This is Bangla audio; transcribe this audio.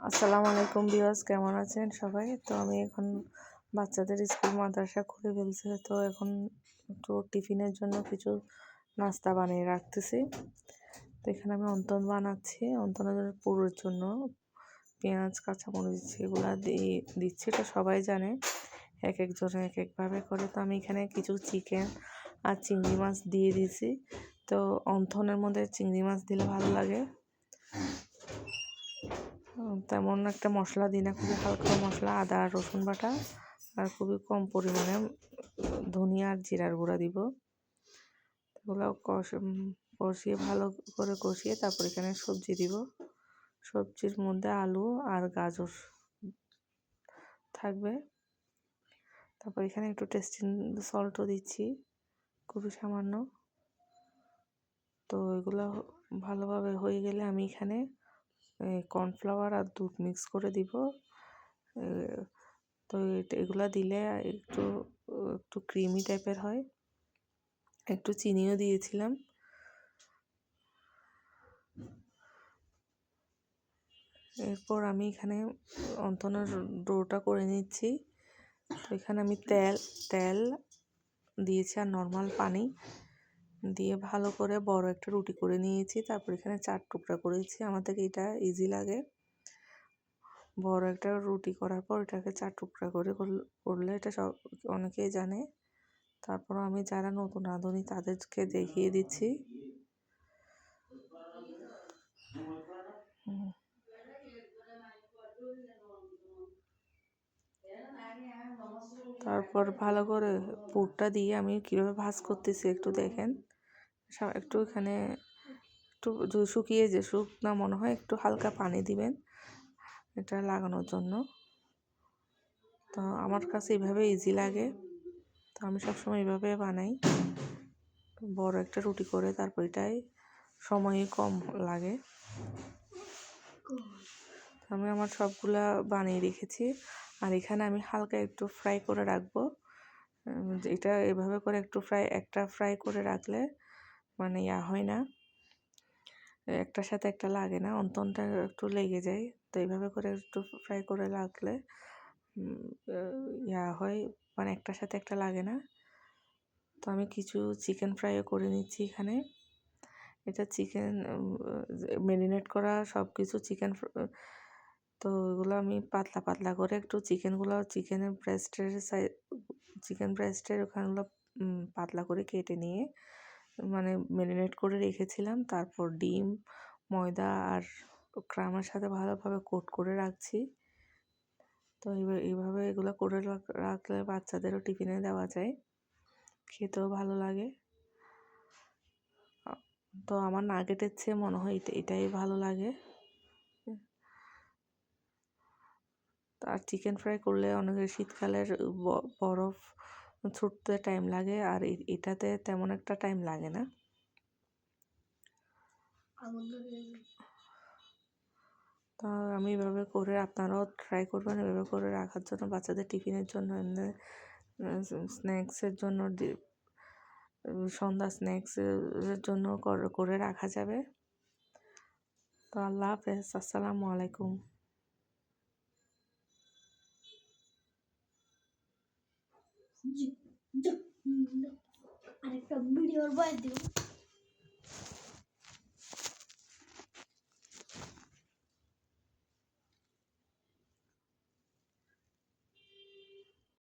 আসসালামু আলাইকুম ভিউয়ার্স, কেমন আছেন সবাই? তো আমি এখন বাচ্চাদের স্কুল মাদ্রাসা খুলে ফেলছে, তো এখন একটু টিফিনের জন্য কিছু নাস্তা বানিয়ে রাখতেছি। তো এখানে আমি অন্তন বানাচ্ছি। অন্তনের পুরোর জন্য পেঁয়াজ কাঁচামরিচ এগুলো দিয়ে দিচ্ছি। তো সবাই জানে এক একজনে এক একভাবে করে। তো আমি এখানে কিছু চিকেন আর চিংড়ি মাছ দিয়ে দিয়েছি। তো অন্তনের মধ্যে চিংড়ি মাছ দিলে ভালো লাগে। তেমন একটা মশলা দিই না, খুবই হালকা মশলা, আদা রসুন বাটা আর খুবই কম পরিমাণে ধনিয়া আর জিরার গুঁড়া দিব। এগুলো কষিয়ে ভালো করে কষিয়ে তারপর এখানে সবজি দিব। সবজির মধ্যে আলু আর গাজর থাকবে। তারপর এখানে একটু টেস্টিং সল্টও দিচ্ছি, খুবই সামান্য। তো এগুলো ভালোভাবে হয়ে গেলে আমি এখানে কর্নফ্লাওয়ার আর দুধ মিক্স করে দিব। তো এগুলা দিলে একটু একটু ক্রিমি টাইপের হয়। একটু চিনিও দিয়েছিলাম। এরপর আমি এখানে অন্তনের ডোটা করে নিচ্ছি। তো এখানে আমি তেল দিয়েছি আর নর্মাল পানি দিয়ে ভালো করে বড় একটা রুটি করে নিয়েছি। তারপর এখানে 4 টুকরা করেছি, আমার থেকে এটা ইজি লাগে। বড় একটা রুটি করার পর এটাকে 4 টুকরা করে করলে এটা সব অনেকেই জানে। তারপর আমি যারা নতুন রাঁধুনি তাদেরকে দেখিয়ে দিচ্ছি। তারপর ভালো করে পুরটা দিয়ে আমি কীভাবে ভাজ করতেছি একটু দেখেন। একটু এখানে একটু শুকিয়ে যে শুকনা মনে হয় একটু হালকা পানি দিবেন এটা লাগানোর জন্য। তো আমার কাছে এইভাবে ইজি লাগে, তো আমি সবসময় এইভাবে বানাই। বড় একটা রুটি করে তারপর এটাই সময় কম লাগে। আমি আমার সবগুলা বানিয়ে রেখেছি। আর এখানে আমি হালকা একটু ফ্রাই করে রাখবো। এটা এভাবে করে একটু ফ্রাই করে রাখলে মানে হয় না, একটার সাথে একটা লাগে না, অন্তনটা একটু লেগে যায়। তো এইভাবে করে একটু ফ্রাই করে রাখলে হয়, মানে একটার সাথে একটা লাগে না। তো আমি কিছু চিকেন ফ্রাইও করে নিচ্ছি এখানে। এটা চিকেন ম্যারিনেট করা সব কিছু চিকেন। তো এগুলো আমি পাতলা পাতলা করে একটু চিকেন ব্রেস্টের ওখানগুলো পাতলা করে কেটে নিয়ে মানে ম্যারিনেট করে রেখেছিলাম। তারপর ডিম, ময়দা আর ক্রামের সাথে ভালোভাবে কোট করে রাখছি। তো এইভাবে এগুলো করে রাখলে বাচ্চাদেরও টিফিনে দেওয়া যায়, খেতেও ভালো লাগে। তো আমার নাগেটের চেয়ে মনে হয় এটাই ভালো লাগে। আর চিকেন ফ্রাই করলে অনেকে শীতকালের বরফ ছুটতে টাইম লাগে, আর এটাতে তেমন একটা টাইম লাগে না। তো আমি এভাবে করে, আপনারাও ট্রাই করবেন এভাবে করে রাখার জন্য, বাচ্চাদের টিফিনের জন্য, এমনি স্ন্যাক্সের জন্য, সন্ধ্যা স্ন্যাক্সের জন্য করে রাখা যাবে। তো আল্লাহ হাফেজ, আসসালামু আলাইকুম। আরেকটা ভিডিওর বয়স দিব।